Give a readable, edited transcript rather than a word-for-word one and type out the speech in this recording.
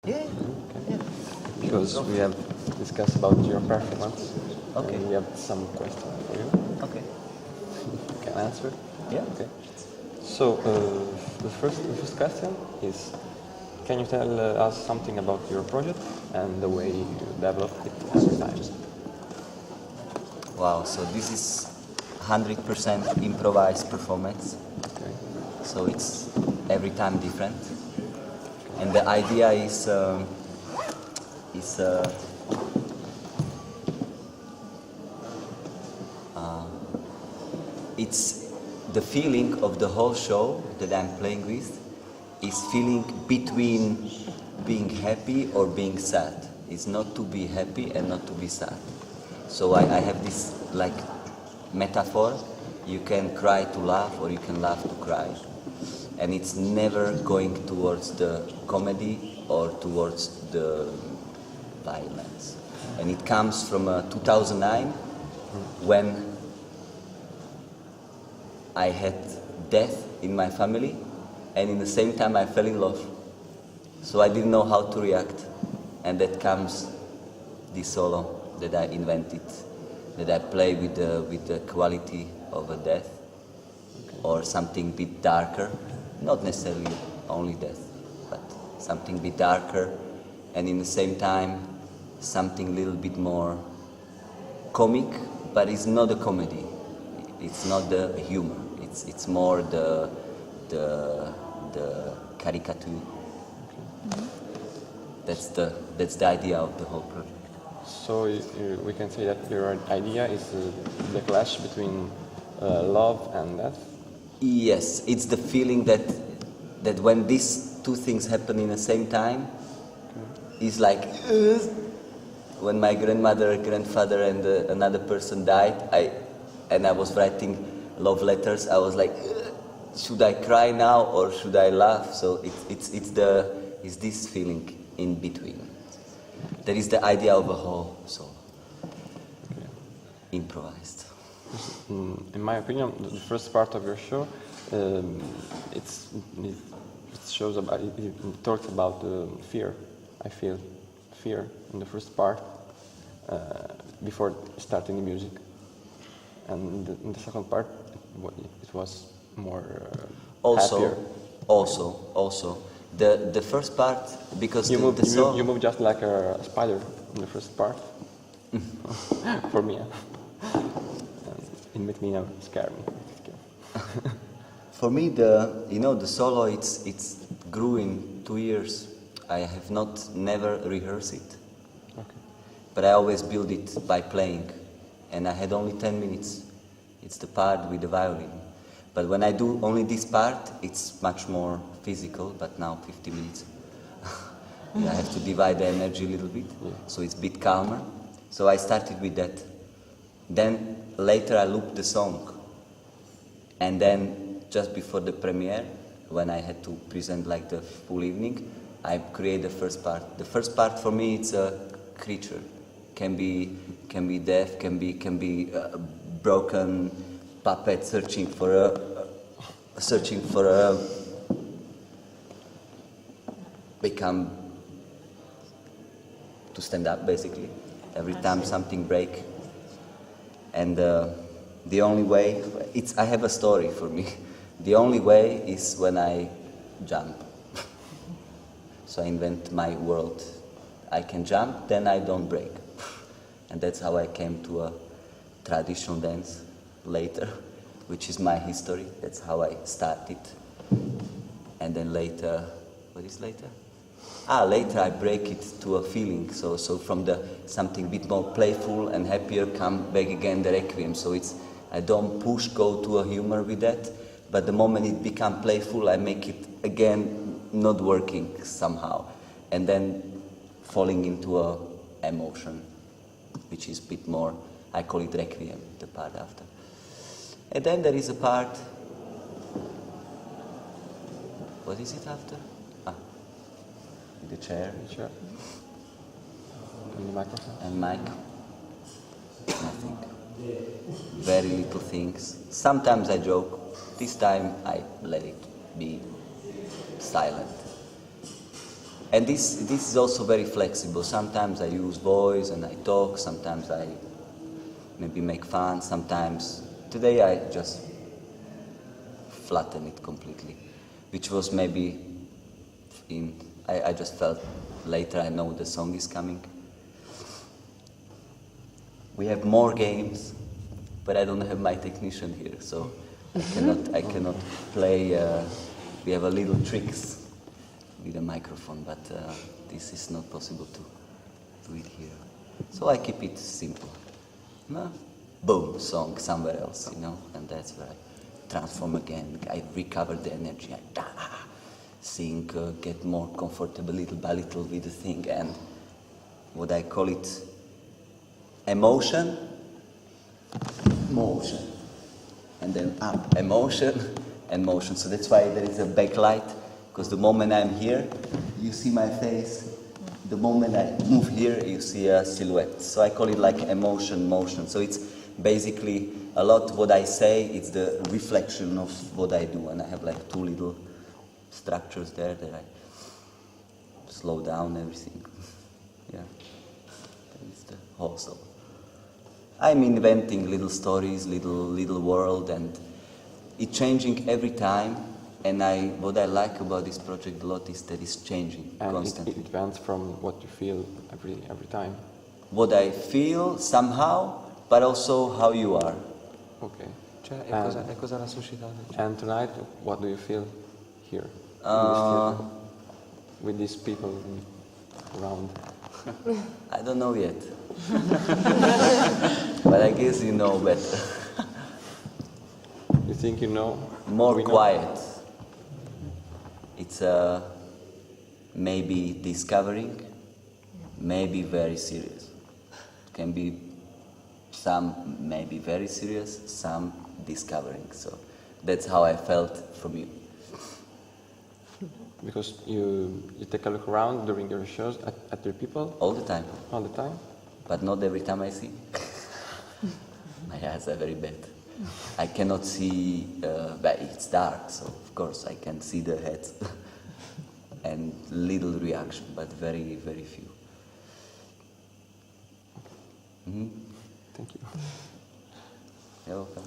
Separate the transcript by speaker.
Speaker 1: Yeah. Yeah.
Speaker 2: Because we have discussed about your performance.
Speaker 1: Okay.
Speaker 2: And we have some questions for you.
Speaker 1: Okay.
Speaker 2: You can answer.
Speaker 1: Yeah.
Speaker 2: Okay. So the first question is, can you tell us something about your project and the way you developed it over time?
Speaker 1: Wow. So this is 100% improvised performance.
Speaker 2: Okay.
Speaker 1: So it's every time different. And the idea is it's the feeling of the whole show that I'm playing with is feeling between being happy or being sad. It's not to be happy and not to be sad. So I have this like metaphor. You can cry to laugh or you can laugh to cry. And it's never going towards the comedy or towards the violence. And it comes from 2009 when I had death in my family, and in the same time I fell in love. So I didn't know how to react, and that comes this solo that I invented, that I play with the quality of a death, or something a bit darker, not necessarily only death, but something a bit darker, and in the same time something a little bit more comic, but it's not a comedy. It's not the humor. It's more the caricature. That's the idea of the whole project.
Speaker 2: So we can say that your idea is the clash between love and death?
Speaker 1: Yes, it's the feeling that when these two things happen in the same time, it's like when my grandmother, grandfather, and another person died. I was writing love letters. I was like, should I cry now or should I laugh? So it's this feeling in between. That is the idea of a whole solo.
Speaker 2: Okay.
Speaker 1: Improvised.
Speaker 2: In my opinion, the first part of your show, it shows about it talks about fear. I feel fear in the first part before starting the music, and in the second part, it was more happier.
Speaker 1: Also, the first part, because
Speaker 2: you
Speaker 1: song...
Speaker 2: you move just like a spider in the first part. For me, it made me scare me.
Speaker 1: For me, the solo, it's grew in 2 years. I have never rehearsed it.
Speaker 2: Okay.
Speaker 1: But I always build it by playing, and I had only 10 minutes. It's the part with the violin. But when I do only this part, it's much more physical, but now 50 minutes. I have to divide the energy a little bit, so it's a bit calmer. So I started with that. Then later I looped the song. And then just before the premiere, when I had to present like the full evening, I create the first part. The first part for me, it's a creature. Can be deaf, can be a broken puppet searching for a become to stand up basically. Every time something break, and the only way I have a story for me. The only way is when I jump. So I invent my world. I can jump, then I don't break. And that's how I came to a traditional dance later, which is my history. That's how I started. And then later, what is later? Later I break it to a feeling. So from the something a bit more playful and happier, come back again the requiem. So I don't go to a humor with that. But the moment it become playful, I make it again not working somehow, and then falling into a emotion, which is a bit more. I call it requiem, the part after. And then there is a part. What is it after? The chair.
Speaker 2: The chair. And the microphone.
Speaker 1: And mic. Nothing. Very little things. Sometimes I joke. This time I let it be silent. And this is also very flexible. Sometimes I use voice and I talk, sometimes I maybe make fun, sometimes... Today I just flatten it completely, which was maybe I just felt later I know the song is coming. We have more games, but I don't have my technician here, so I cannot play. We have a little tricks with a microphone, but this is not possible to do it here. So I keep it simple. No? Boom, song somewhere else, you know, and that's where I transform again. I recover the energy. I sing, get more comfortable little by little with the thing, and what I call it emotion, motion, and then up, emotion and motion. So that's why there is a backlight, because the moment I'm here, you see my face. The moment I move here, you see a silhouette. So I call it like emotion, motion. So it's basically a lot what I say, it's the reflection of what I do. And I have like two little structures there that I slow down everything. Yeah, that is the whole song. I'm inventing little stories, little world, and it's changing every time. And what I like about this project a lot is that it's changing constantly.
Speaker 2: It depends from what you feel every time.
Speaker 1: What I feel somehow, but also how you are.
Speaker 2: Okay.
Speaker 3: Cioè, e cosa l'ha suscitato?
Speaker 2: And tonight, what do you feel here? In this theater, with these people around?
Speaker 1: I don't know yet. But I guess you know better.
Speaker 2: You think you know?
Speaker 1: More quiet. It's maybe discovering, maybe very serious. It can be some maybe very serious, some discovering. So that's how I felt from you.
Speaker 2: Because you take a look around during your shows at your people?
Speaker 1: All the time.
Speaker 2: All the time?
Speaker 1: But not every time I see. My eyes are very bad. I cannot see, but it's dark, so of course I can see the heads. And little reaction, but very, very few. Mm-hmm.
Speaker 2: Thank you.
Speaker 1: You're welcome.